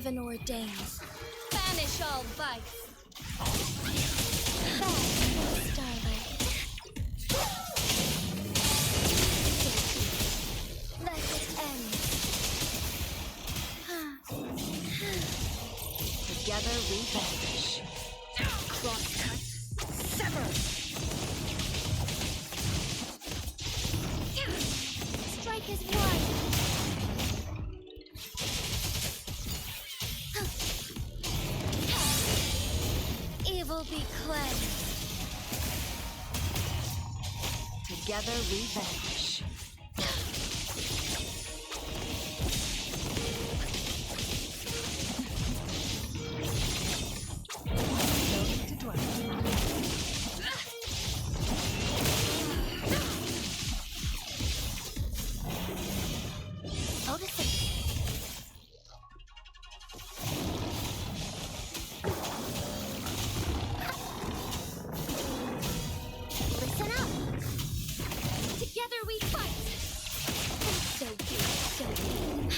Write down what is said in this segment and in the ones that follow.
heaven ordains. Banish all vice. Starlight. Let it end. Together we vanish. Crosscut. Sever. Strike is one. Evil be cleansed. Together we vanish. Going to dwell. Listen up. Together we fight. So good, so good.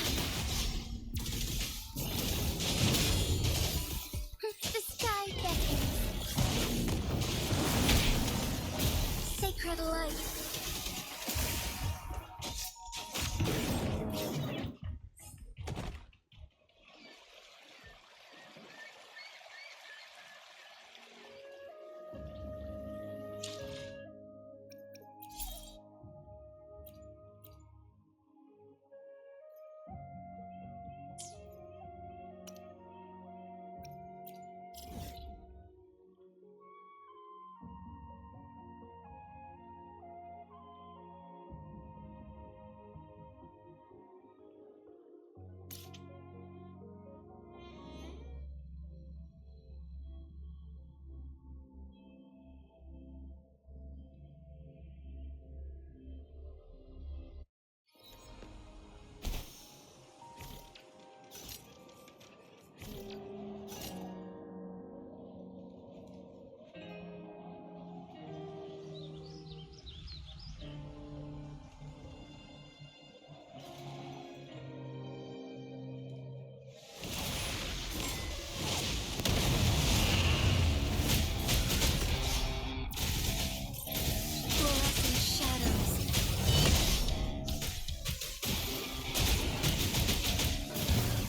The sky beckons. Sacred light.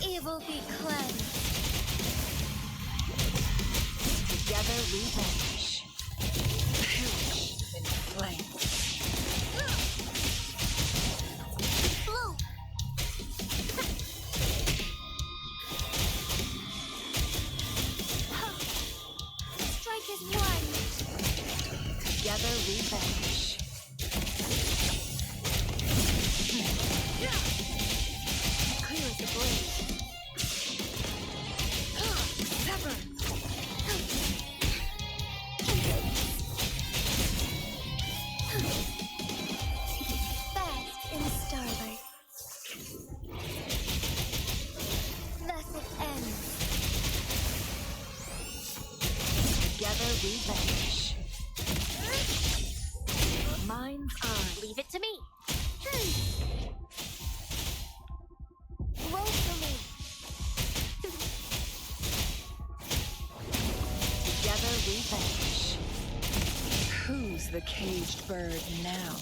Evil be cleansed. Together we vanish. Perish in flames. Blow. Strike is one. Together we vanish. Clear as a blaze. Sever. Fast in starlight. Thus it ends. Together we vanish. Mind's eye. Leave it to me. Woefully. Together we vanish. Who's the caged bird now?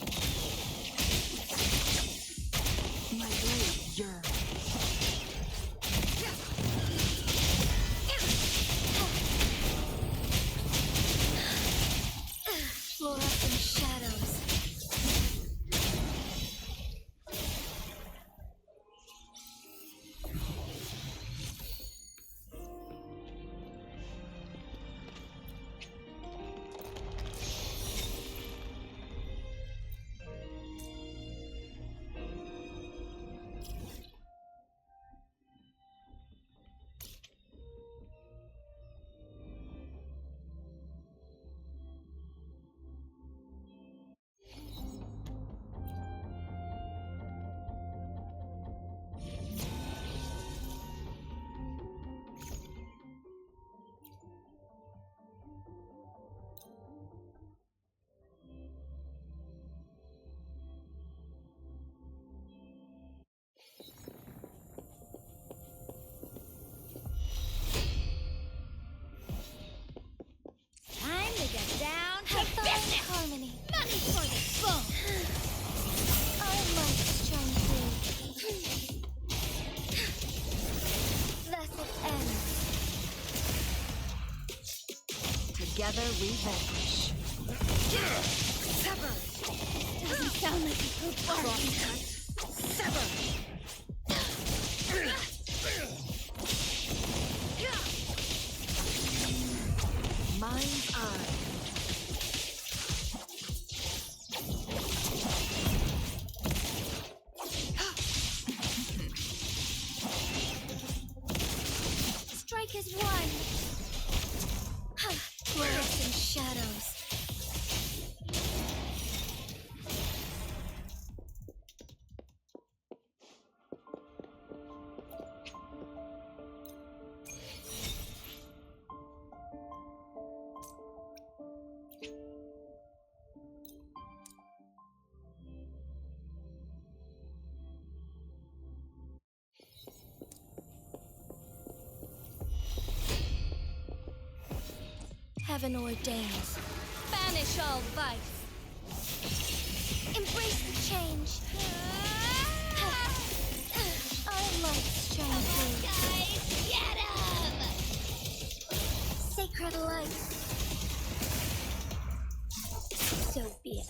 My blade yearns. Fluorescent shadows. Together we vanish. Sever! Doesn't sound like a good bargain. Sever! Mind's eye. Strike is one. Fluorescent shadows. Heaven ordained. Banish all vice. Embrace the change. Our lights shine through. Guys, get him! Sacred light. So be it.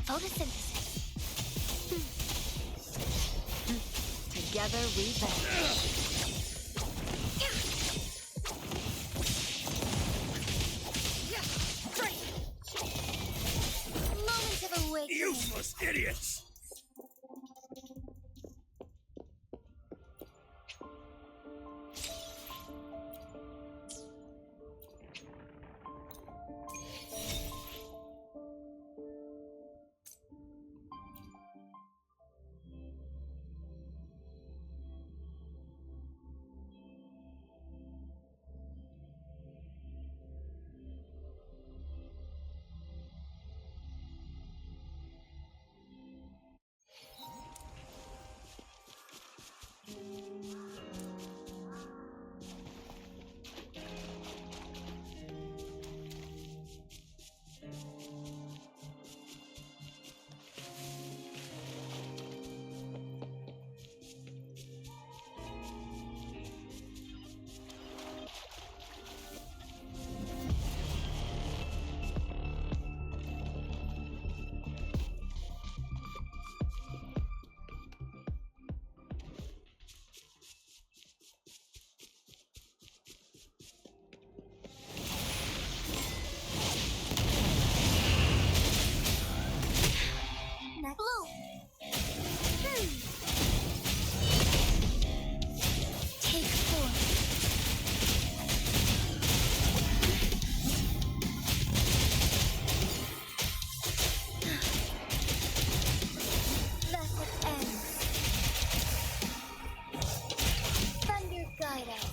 Photosynthesis. Together we vanish. Moments of awakening. Useless idiots! Blue. Take four. Thus it ends. Thunder guide us.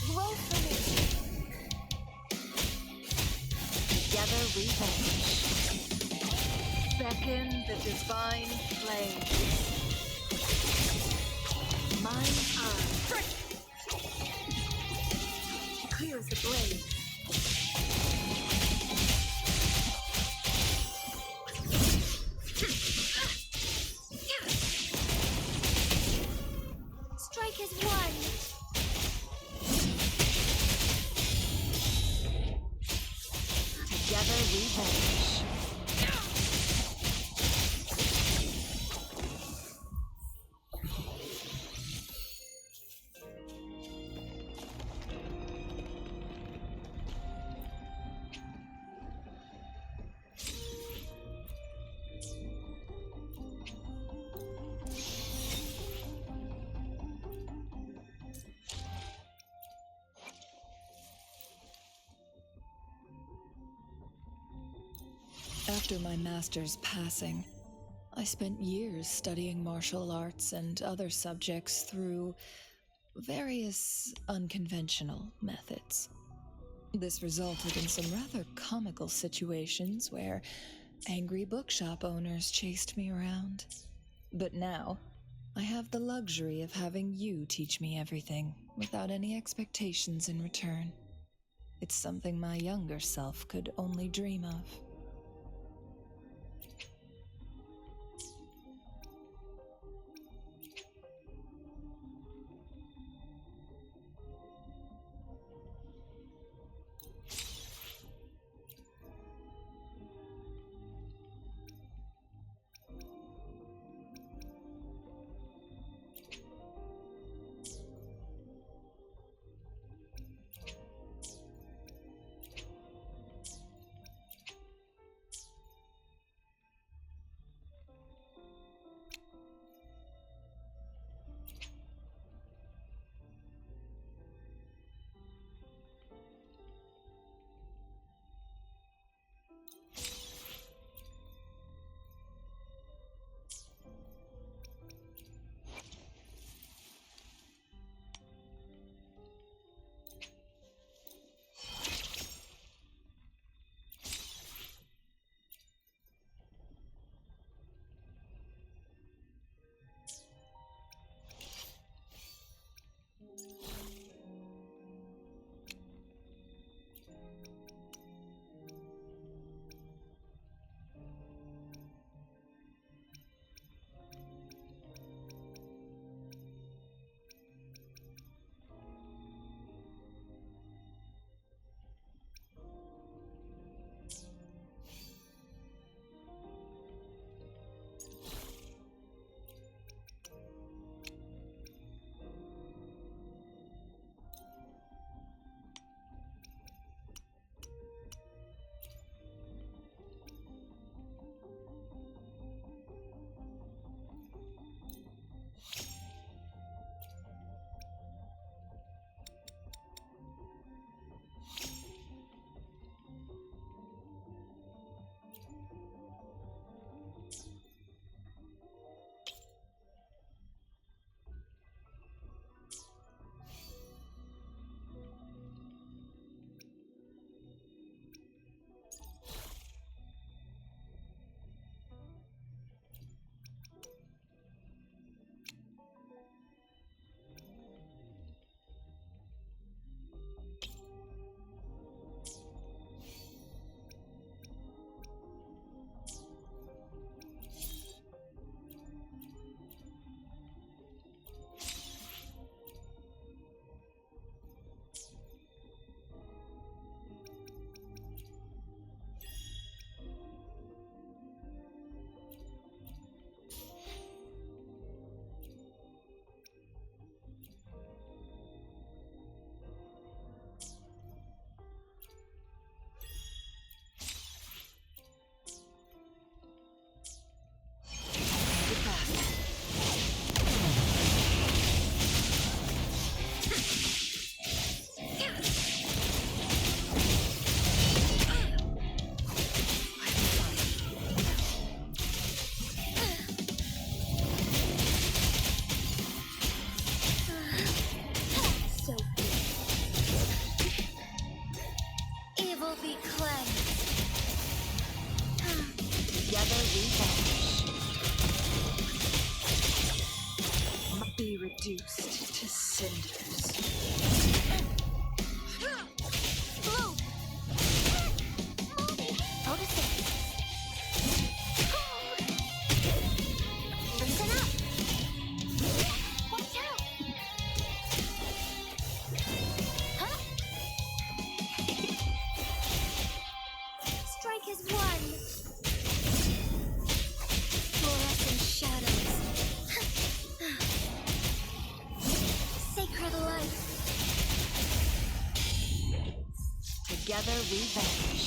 Blow from it. Together we vanish. Beckon the divine flame. Mind's eye. Clear as the blaze. Strike is one. Together we vanish. After my master's passing, I spent years studying martial arts and other subjects through various unconventional methods. This resulted in some rather comical situations where angry bookshop owners chased me around. But now, I have the luxury of having you teach me everything without any expectations in return. It's something my younger self could only dream of. Be reduced to cinders. Blue! Notice it. Listen up! Watch out! Huh? Strike is one. Fluorescent shadows. Sacred light. Together we vanish.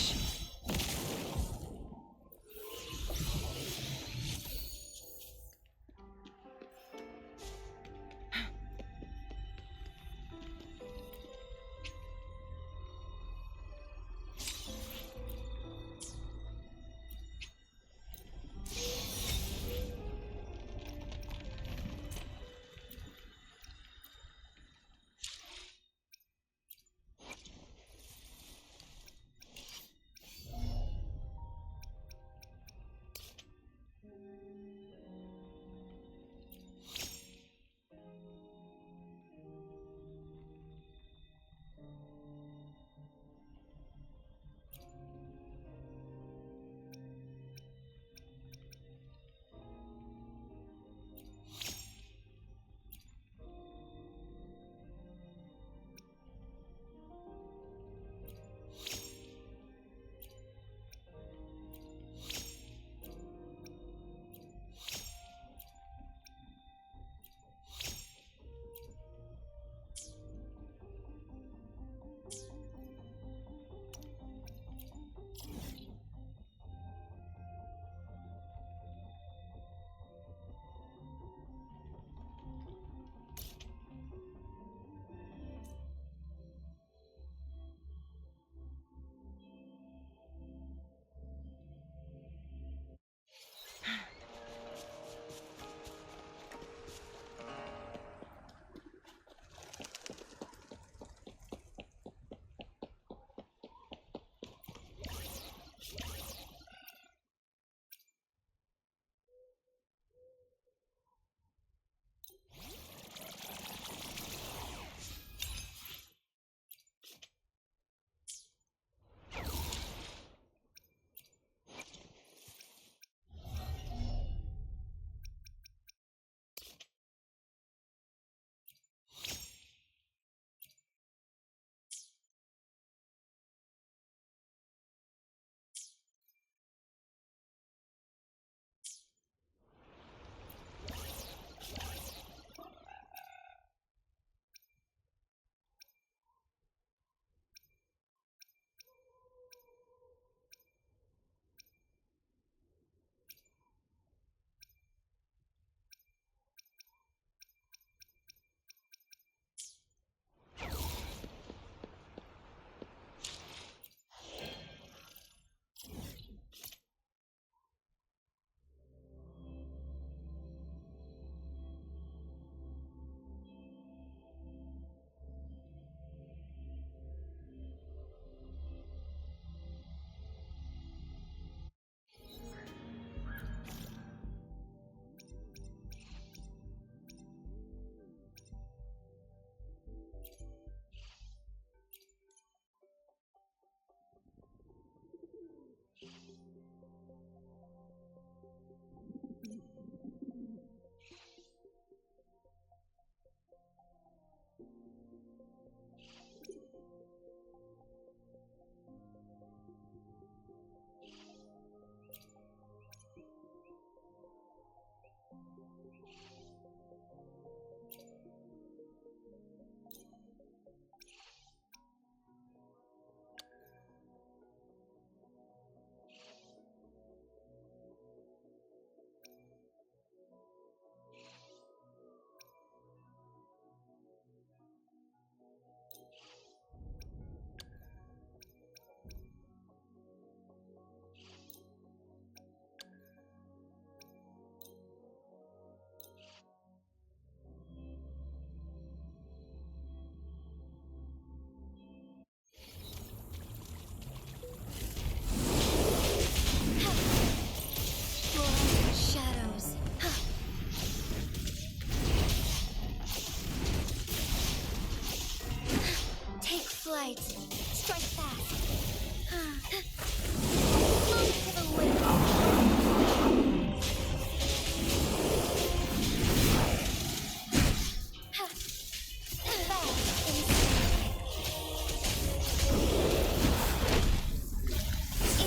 light. Strike fast. Move to the wind.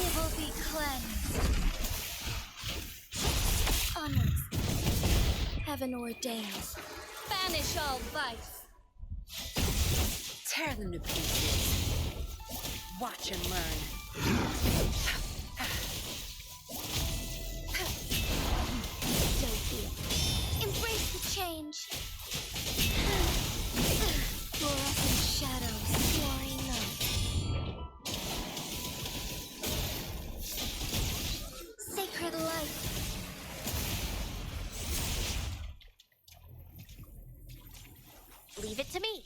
Evil be cleansed. Onwards. Heaven ordains. Banish all vice. Tear them to pieces. Watch and learn. Don't feel. Embrace the change. Fluorescent shadows, soaring up. Sacred light. Leave it to me.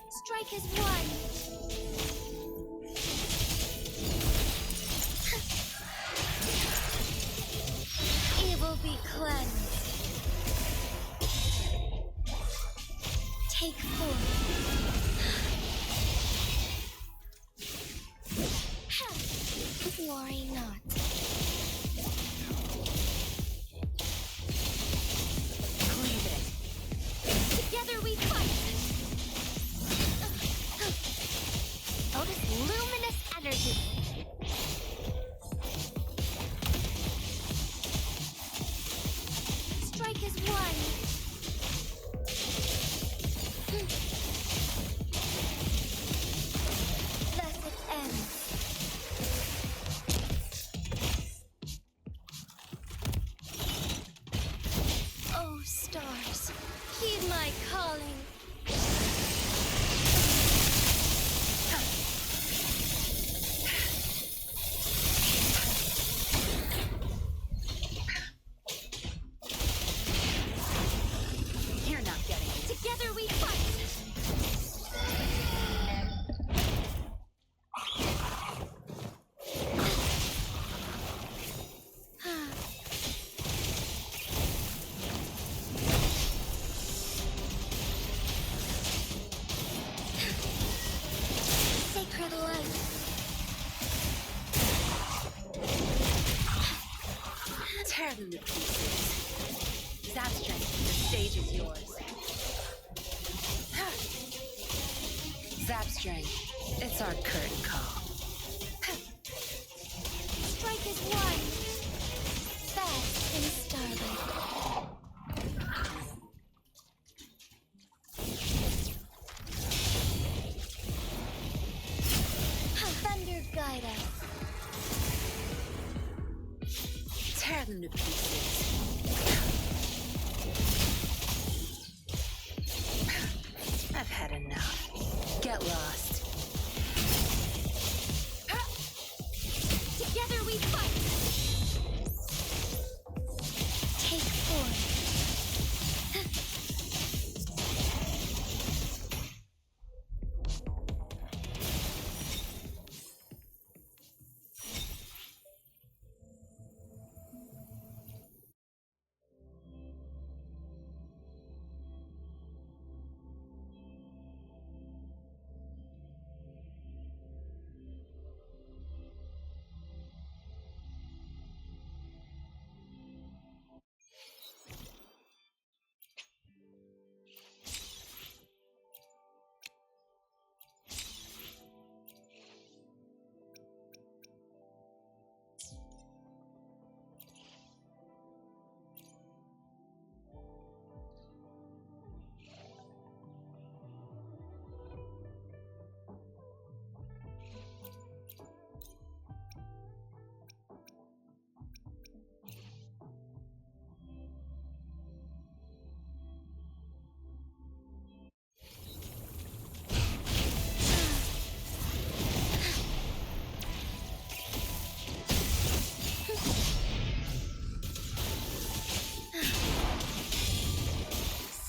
Strike as one. Evil be cleansed. Take form. Worry not. Cleave it. Together we fight. Notice luminous energy. Strike as one. Thus it ends. Oh, stars, heed my calling. You're not getting it. Together we fight. Sacred light. Tear them to pieces. Zap strength, the stage is yours. Zap strength, it's our curtain call. Strike as one. Fast in starlight. Thunder guide us. Tear them to pieces. I've had enough. Get lost. Together we fight. Take form.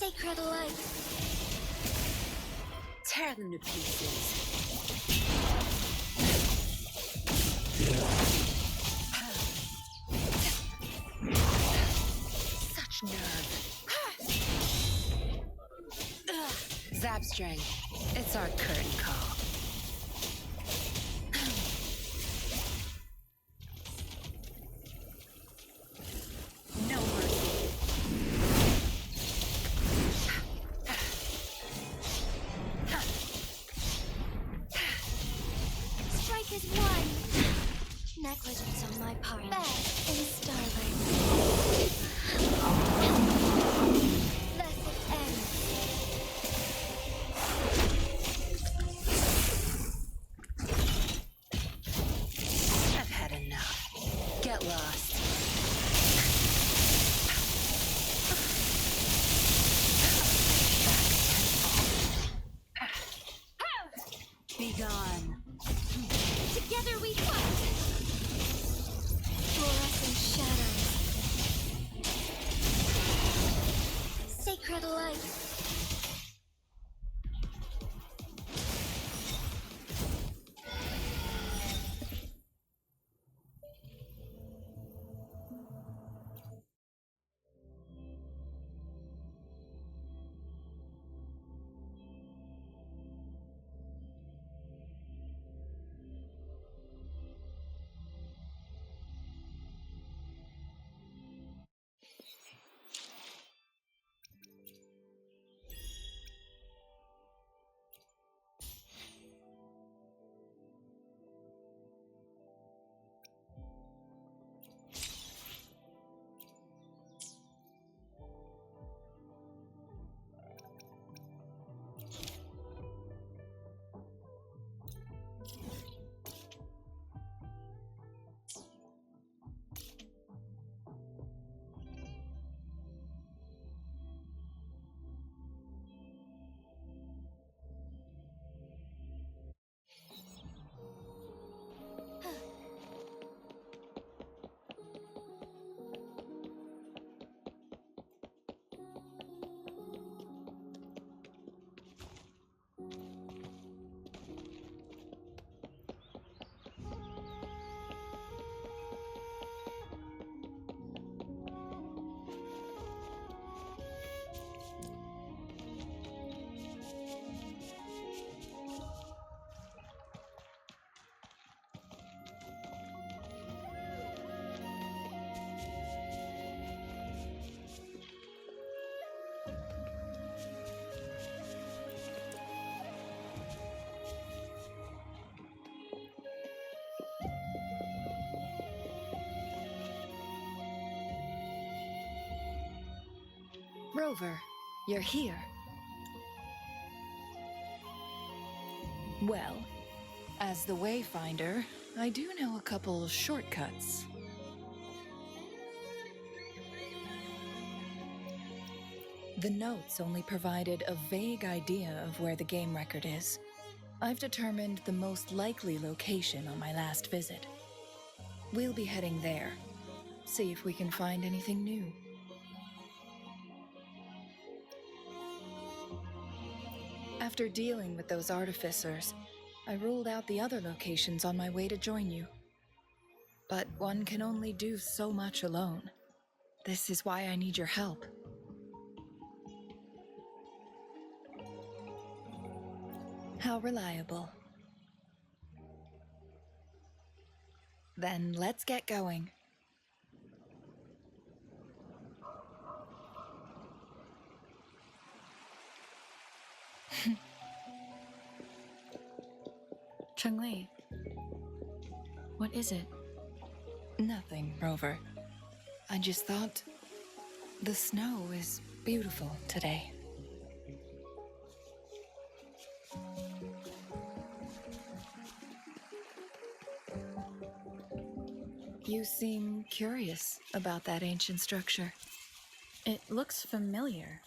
Sacred light. Tear them to pieces. Zap strength. It's our curtain call. No mercy. Strike is one. Negligence on my part. Bad and starboard. Thus it ends. I've had enough. Get lost. Be gone. Together we fight. Fluorescent shadows. Sacred light. Rover, you're here. Well, as the Wayfinder, I do know a couple shortcuts. The notes only provided a vague idea of where the game record is. I've determined the most likely location on my last visit. We'll be heading there. See if we can find anything new. After dealing with those artificers, I ruled out the other locations on my way to join you. But one can only do so much alone. This is why I need your help. How reliable. Then let's get going. Changli, what is it? Nothing, Rover. I just thought the snow is beautiful today. You seem curious about that ancient structure. It looks familiar.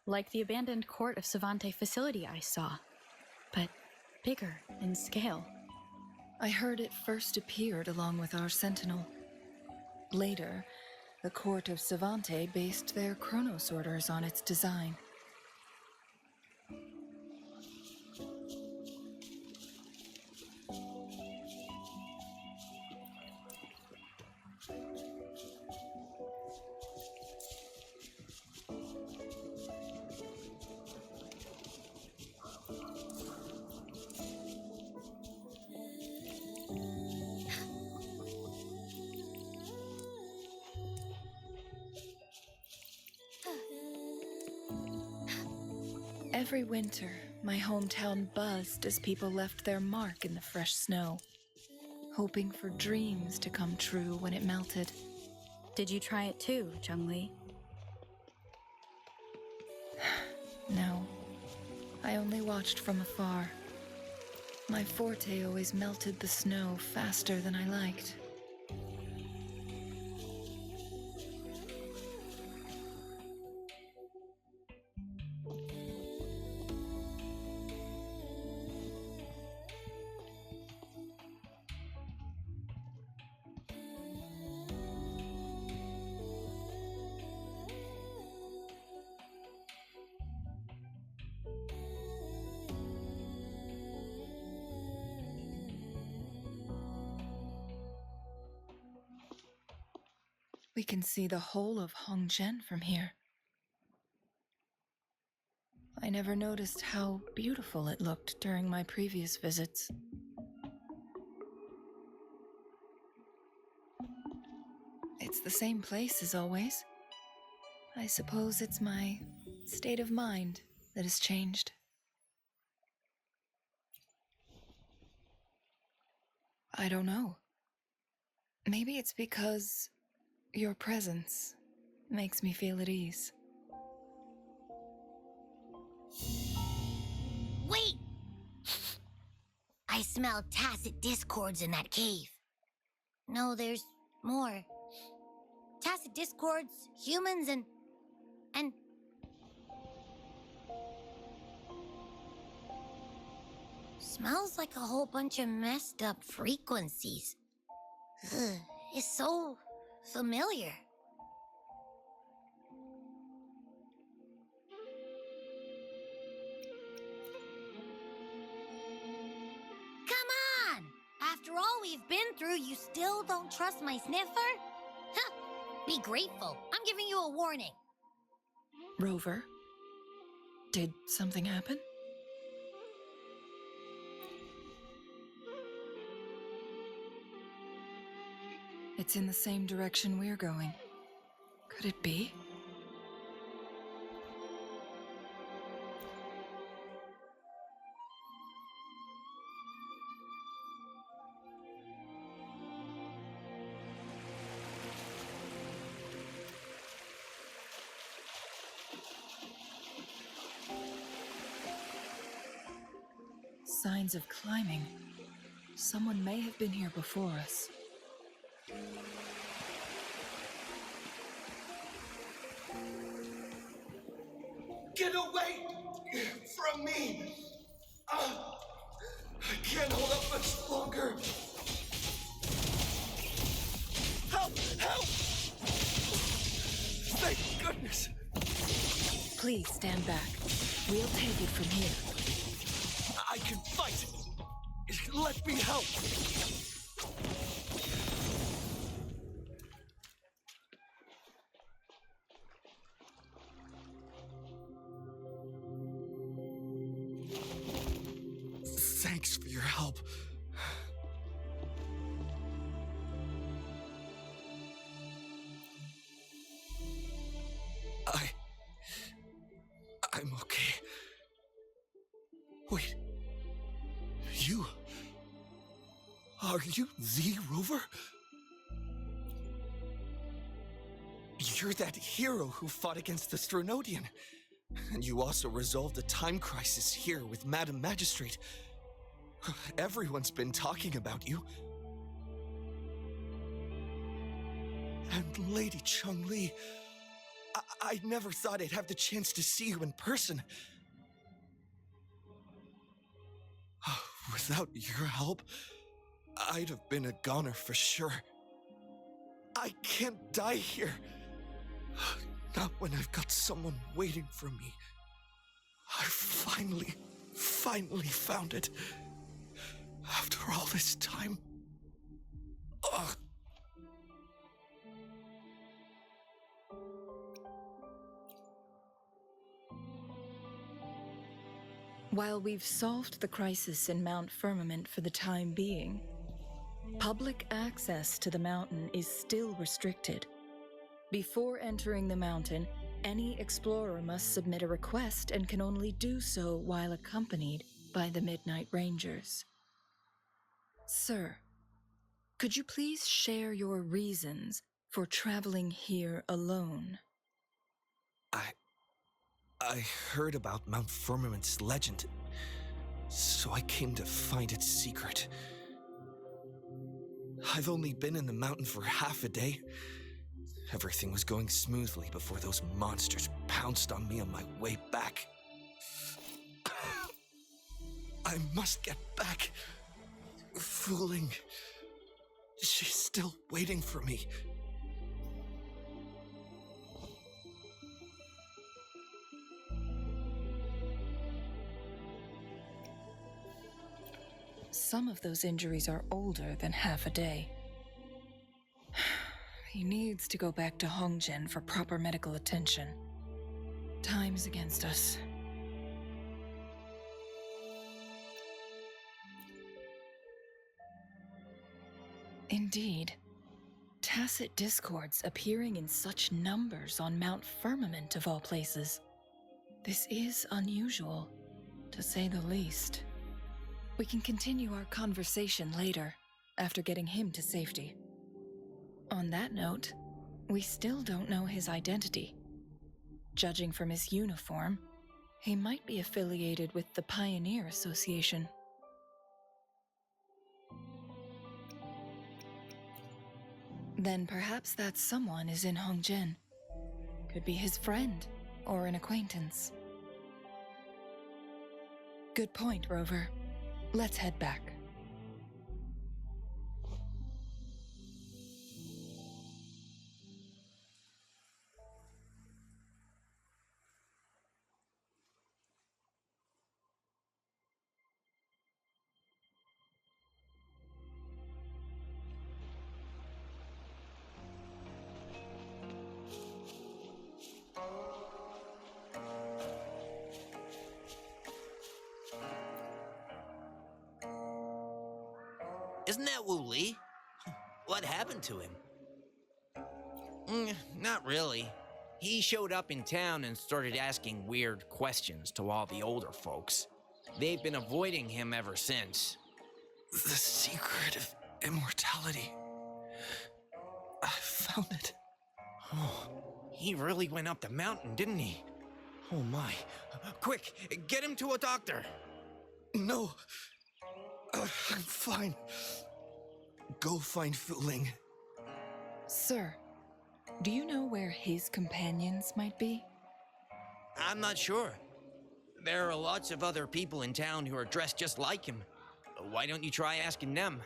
Like the abandoned court of Savante facility I saw, but bigger in scale. I heard it first appeared along with our Sentinel. Later, the court of Savante based their Chronos orders on its design. Every winter, my hometown buzzed as people left their mark in the fresh snow, hoping for dreams to come true when it melted. Did you try it too, Changli? No, I only watched from afar. My forte always melted the snow faster than I liked. We can see the whole of Hongzhen from here. I never noticed how beautiful it looked during my previous visits. It's the same place as always. I suppose it's my state of mind that has changed. I don't know. Maybe it's because your presence makes me feel at ease. Wait! I smell tacit discords in that cave. No, there's more. Tacit discords, humans, and... Smells like a whole bunch of messed up frequencies. Ugh, it's so familiar. Come on! After all we've been through, you still don't trust my sniffer? Huh! Be grateful. I'm giving you a warning. Rover, did something happen? It's in the same direction we're going. Could it be? Signs of climbing. Someone may have been here before us. Get away from me! I can't hold up much longer. Help! Help! Thank goodness. Please stand back. We'll take it from here. I can fight. Let me help. Thanks for your help. I'm okay. Wait. Are you the Rover? You're that hero who fought against the Stronodian. And you also resolved a time crisis here with Madam Magistrate. Everyone's been talking about you. And Lady Changli, I never thought I'd have the chance to see you in person. Without your help, I'd have been a goner for sure. I can't die here. Not when I've got someone waiting for me. I finally found it. After all this time. Ugh. While we've solved the crisis in Mount Firmemant for the time being, public access to the mountain is still restricted. Before entering the mountain, Any explorer must submit a request and can only do so while accompanied by the Midnight Rangers. Sir, could you please share your reasons for traveling here alone? I heard about Mount Firmament's legend, so I came to find its secret. I've only been in the mountain for half a day. Everything was going smoothly before those monsters pounced on me on my way back. I must get back. Fuling. She's still waiting for me. Some of those injuries are older than half a day. He needs to go back to Hongjian for proper medical attention. Time's against us. Indeed. Tacit discords appearing in such numbers on Mount Firmament of all places. This is unusual, to say the least. We can continue our conversation later, after getting him to safety. On that note, we still don't know his identity. Judging from his uniform, he might be affiliated with the Pioneer Association. Then perhaps that someone is in Hongjian. Could be his friend, or an acquaintance. Good point, Rover. Let's head back. Isn't that Wuli? What happened to him? Not really. He showed up in town and started asking weird questions to all the older folks. They've been avoiding him ever since. The secret of immortality. I found it. Oh, he really went up the mountain, didn't he? Oh my. Quick, get him to a doctor. No. I'm fine. Go find Fuling. Sir, do you know where his companions might be? I'm not sure. There are lots of other people in town who are dressed just like him. Why don't you try asking them?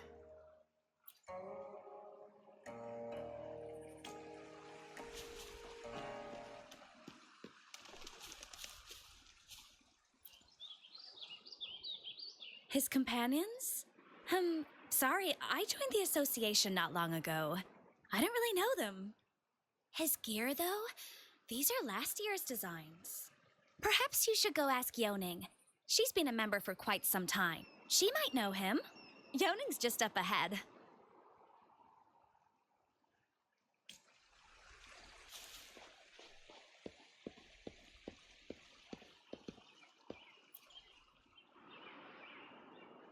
His companions? Sorry, I joined the association not long ago. I don't really know them. His gear, though? These are last year's designs. Perhaps you should go ask Yoning. She's been a member for quite some time. She might know him. Yoning's just up ahead.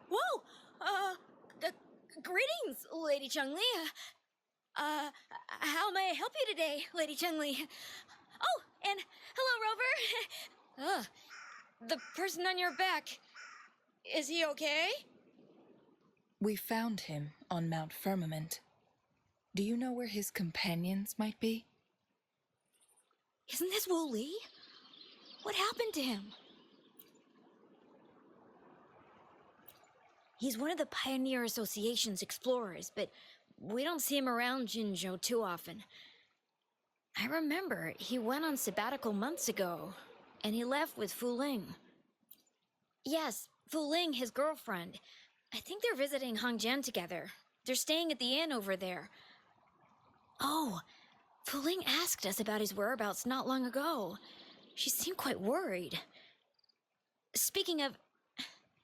Whoa! Greetings, Lady Changli. How may I help you today, Lady Changli? Oh, and hello, Rover. The person on your back, is he okay? We found him on Mount Firmament. Do you know where his companions might be? Isn't this Wuli? What happened to him? He's one of the Pioneer Association's explorers, but we don't see him around Jinzhou too often. I remember he went on sabbatical months ago, and he left with Fuling. Yes, Fuling, his girlfriend. I think they're visiting Hongjian together. They're staying at the inn over there. Oh, Fuling asked us about his whereabouts not long ago. She seemed quite worried. Speaking of,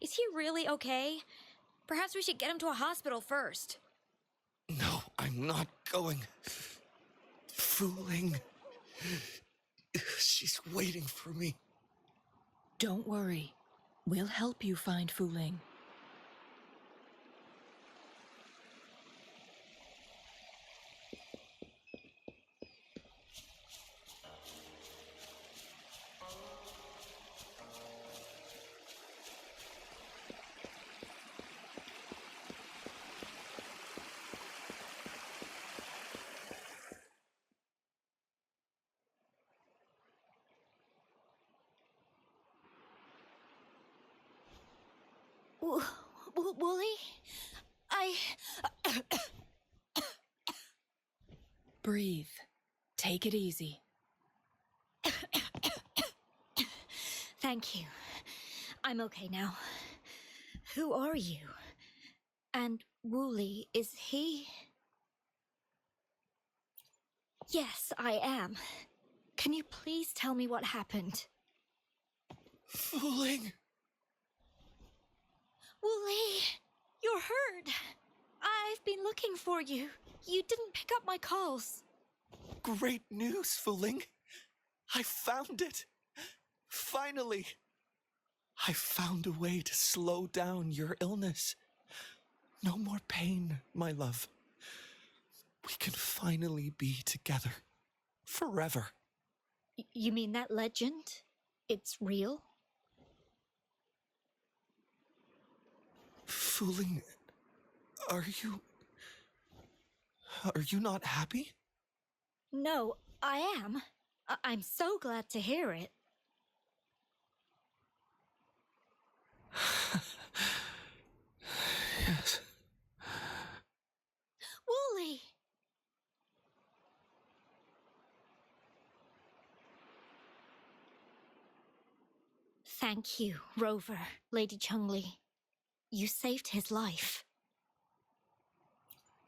is he really okay? Perhaps we should get him to a hospital first. No, I'm not going. Fuling. She's waiting for me. Don't worry. We'll help you find Fuling. Wooly? Breathe. Take it easy. Thank you. I'm okay now. Who are you? And Wuli, is he? Yes, I am. Can you please tell me what happened? Fuling! Wuli, you're hurt. I've been looking for you. You didn't pick up my calls. Great news, Fuling! I found it! Finally! I found a way to slow down your illness. No more pain, my love. We can finally be together. Forever. You mean that legend? It's real? Fuling, are you not happy? No, I am. I'm so glad to hear it. Yes. Wuli! Thank you, Rover, Lady Changli. You saved his life.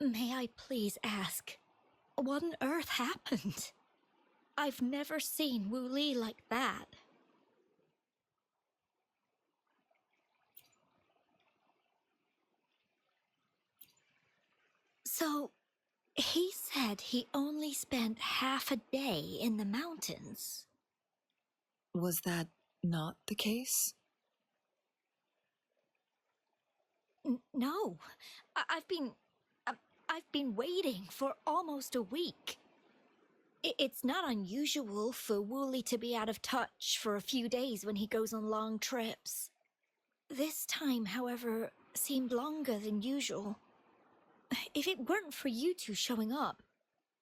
May I please ask, what on earth happened? I've never seen Wuli like that. So, he said he only spent half a day in the mountains. Was that not the case? No, I've been waiting for almost a week. It's not unusual for Wuli to be out of touch for a few days when he goes on long trips. This time, however, seemed longer than usual. If it weren't for you two showing up,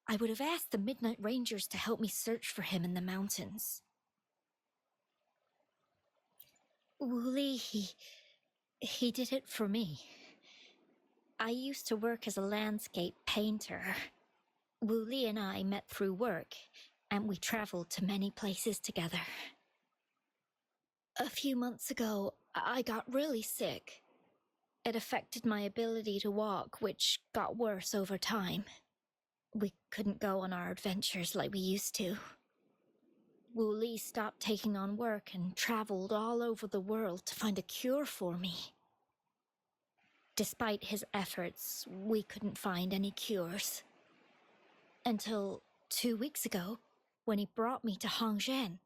I would have asked the Midnight Rangers to help me search for him in the mountains. Wuli, he did it for me. I used to work as a landscape painter. Wuli and I met through work, and we traveled to many places together. A few months ago, I got really sick. It affected my ability to walk, which got worse over time. We couldn't go on our adventures like we used to. Wuli stopped taking on work and traveled all over the world to find a cure for me. Despite his efforts, we couldn't find any cures. Until 2 weeks ago, when he brought me to Hongzhen,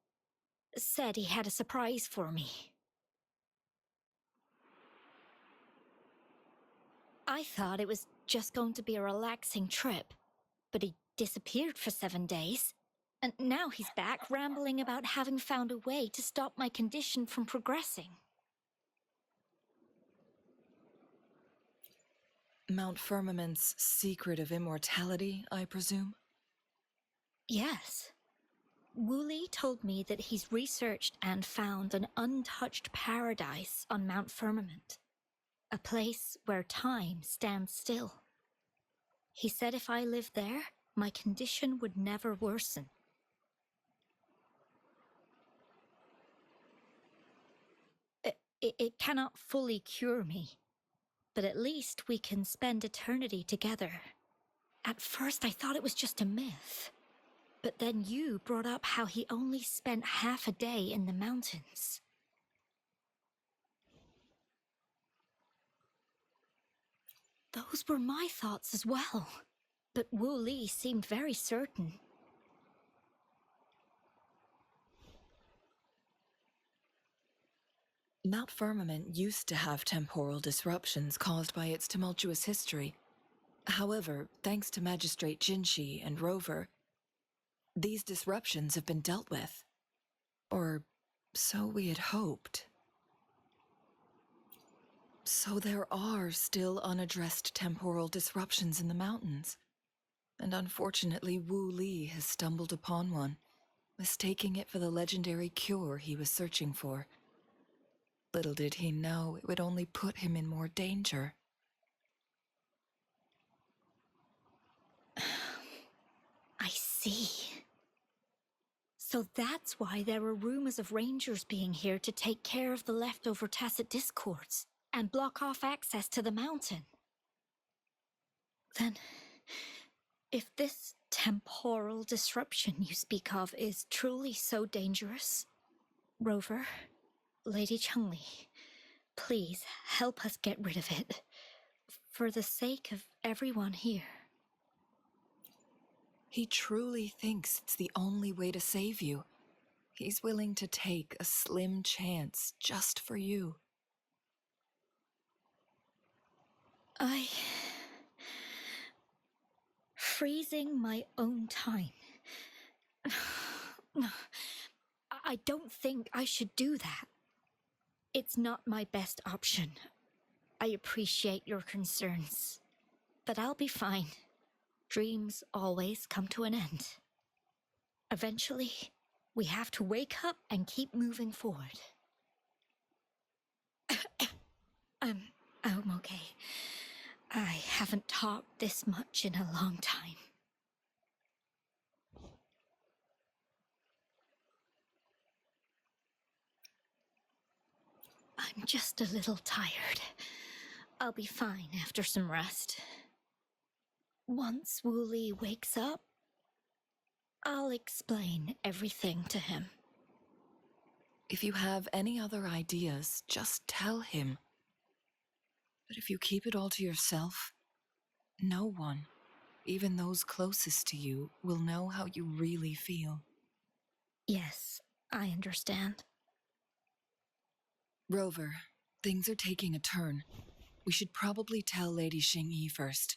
said he had a surprise for me. I thought it was just going to be a relaxing trip, but he disappeared for 7 days, and now he's back rambling about having found a way to stop my condition from progressing. Mount Firmament's secret of immortality, I presume? Yes. Wuli told me that he's researched and found an untouched paradise on Mount Firmament, a place where time stands still. He said if I lived there, my condition would never worsen. It cannot fully cure me, but at least we can spend eternity together. At first I thought it was just a myth, but then you brought up how he only spent half a day in the mountains. Those were my thoughts as well, but Wuli seemed very certain. Mount Firmament used to have temporal disruptions caused by its tumultuous history. However, thanks to Magistrate Jinzhou and Rover, these disruptions have been dealt with. Or so we had hoped. So there are still unaddressed temporal disruptions in the mountains. And unfortunately, Wuli has stumbled upon one, mistaking it for the legendary cure he was searching for. Little did he know it would only put him in more danger. I see. So that's why there were rumors of rangers being here to take care of the leftover tacit discords and block off access to the mountain. Then, if this temporal disruption you speak of is truly so dangerous, Rover, Lady Changli, please help us get rid of it, for the sake of everyone here. He truly thinks it's the only way to save you. He's willing to take a slim chance just for you. Freezing my own time. I don't think I should do that. It's not my best option. I appreciate your concerns, but I'll be fine. Dreams always come to an end. Eventually, we have to wake up and keep moving forward. I'm okay. I haven't talked this much in a long time. I'm just a little tired. I'll be fine after some rest. Once Wuli wakes up, I'll explain everything to him. If you have any other ideas, just tell him. But if you keep it all to yourself, no one, even those closest to you, will know how you really feel. Yes, I understand. Rover, things are taking a turn. We should probably tell Lady Xingyi first.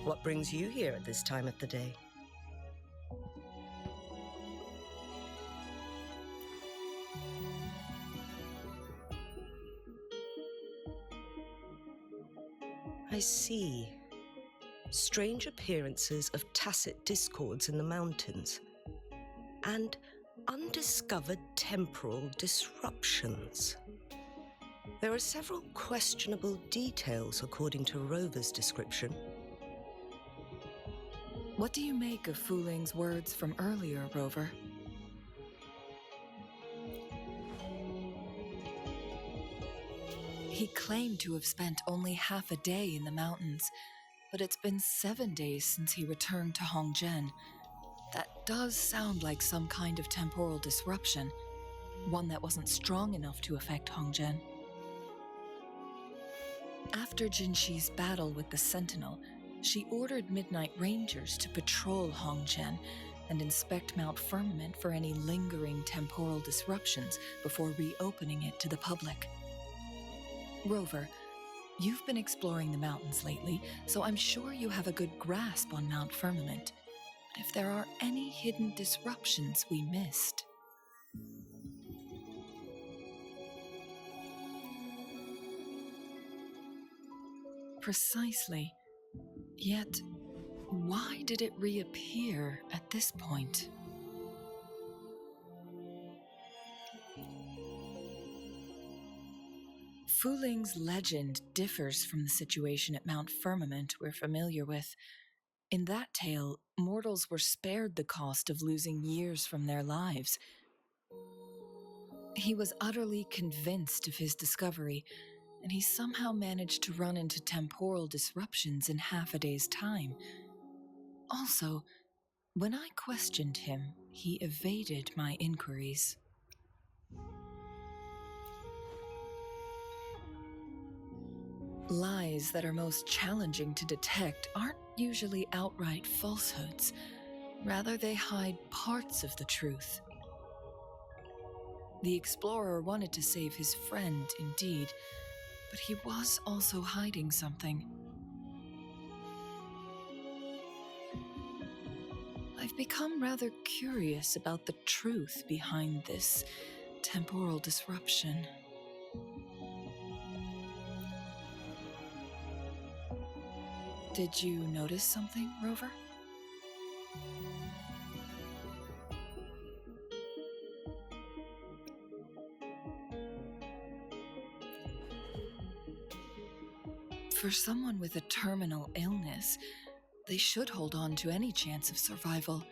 What brings you here at this time of the day? I see. Strange appearances of tacit discords in the mountains, and undiscovered temporal disruptions. There are several questionable details according to Rover's description. What do you make of Fuling's words from earlier, Rover? He claimed to have spent only half a day in the mountains, but it's been 7 days since he returned to Hongzhen. That does sound like some kind of temporal disruption, one that wasn't strong enough to affect Hongzhen. After Jinzhi's battle with the Sentinel, she ordered Midnight Rangers to patrol Hongzhen and inspect Mount Firmament for any lingering temporal disruptions before reopening it to the public. Rover, you've been exploring the mountains lately, so I'm sure you have a good grasp on Mount Firmament. But if there are any hidden disruptions we missed... Precisely. Yet, why did it reappear at this point? Fuling's legend differs from the situation at Mount Firmemant we're familiar with. In that tale, mortals were spared the cost of losing years from their lives. He was utterly convinced of his discovery, and he somehow managed to run into temporal disruptions in half a day's time. Also, when I questioned him, he evaded my inquiries. Lies that are most challenging to detect aren't usually outright falsehoods. Rather, they hide parts of the truth. The explorer wanted to save his friend, indeed, but he was also hiding something. I've become rather curious about the truth behind this temporal disruption. Did you notice something, Rover? For someone with a terminal illness, they should hold on to any chance of survival,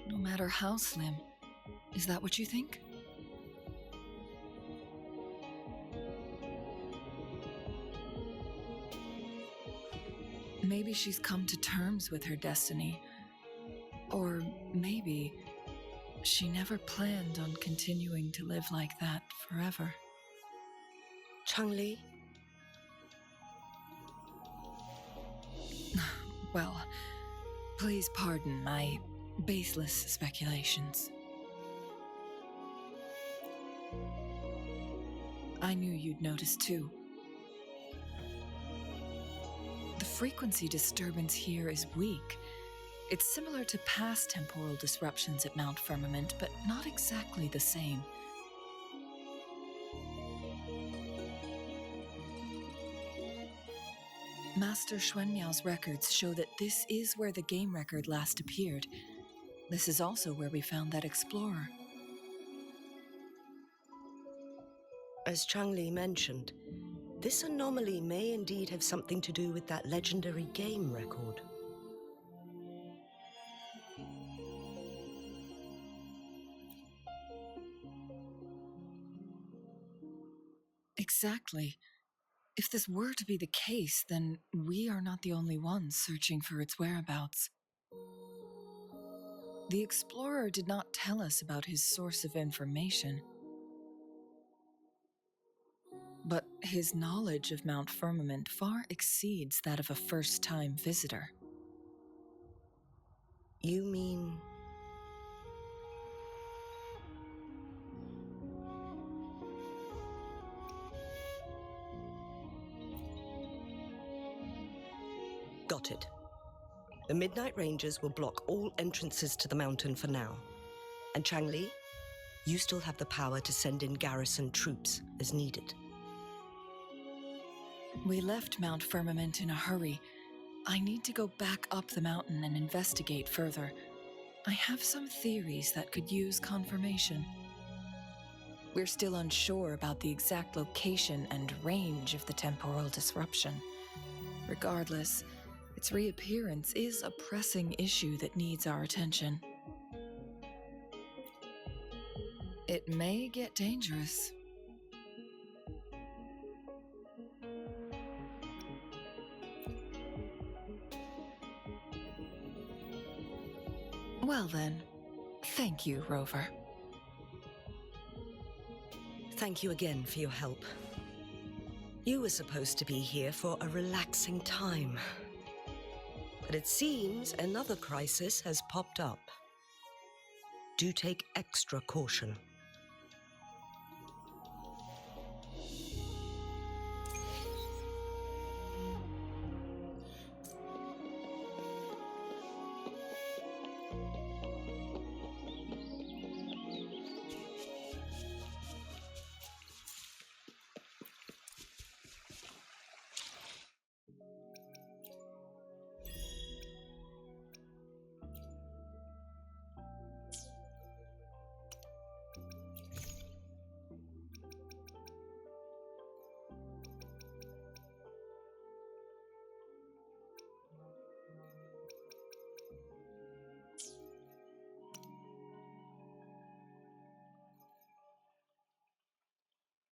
no matter how slim. Is that what you think? Maybe she's come to terms with her destiny. Or maybe she never planned on continuing to live like that forever. Changli? Well, please pardon my baseless speculations. I knew you'd notice too. The frequency disturbance here is weak. It's similar to past temporal disruptions at Mount Firmemant, but not exactly the same. Master Xuanmiao's records show that this is where the game record last appeared. This is also where we found that explorer. As Changli mentioned, this anomaly may indeed have something to do with that legendary game record. Exactly. If this were to be the case, then we are not the only ones searching for its whereabouts. The explorer did not tell us about his source of information, but his knowledge of Mount Firmemant far exceeds that of a first-time visitor. You mean... Got it. The Midnight Rangers will block all entrances to the mountain for now. And Changli, you still have the power to send in garrison troops as needed. We left Mount Firmemant in a hurry. I need to go back up the mountain and investigate further. I have some theories that could use confirmation. We're still unsure about the exact location and range of the temporal disruption. Regardless, its reappearance is a pressing issue that needs our attention. It may get dangerous. Well then, thank you, Rover. Thank you again for your help. You were supposed to be here for a relaxing time. But it seems another crisis has popped up. Do take extra caution.